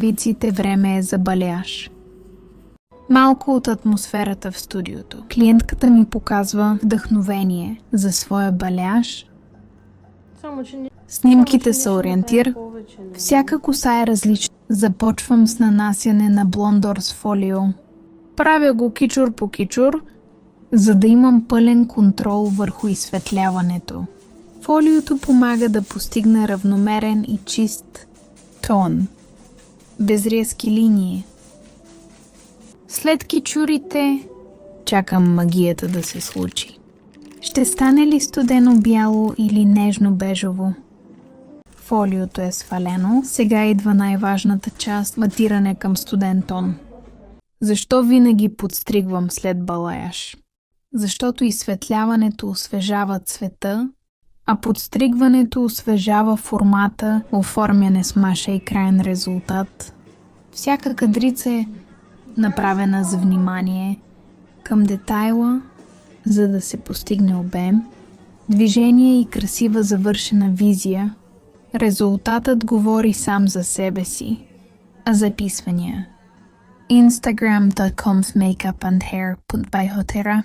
Виците време е за баляж. Малко от атмосферата в студиото. Клиентката ми показва вдъхновение за своя баляж. Снимките са ориентир. Всяка коса е различна. Започвам с нанасяне на блондор с фолио. Правя го кичур по кичур, за да имам пълен контрол върху изсветляването. Фолиото помага да постигне равномерен и чист тон, без резки линии. След кичурите чакам магията да се случи. Ще стане ли студено бяло или нежно бежово? Фолиото е свалено, сега идва най-важната част – матиране към студен тон. Защо винаги подстригвам след балаяж? Защото изсветляването освежава цвета, а подстригването освежава формата, оформяне с маша и крайен резултат. Всяка кадрица е направена за внимание към детайла, за да се постигне обем, движение и красива завършена визия. Резултатът говори сам за себе си. А записвания? Instagram.com/makeupandhair.byhotera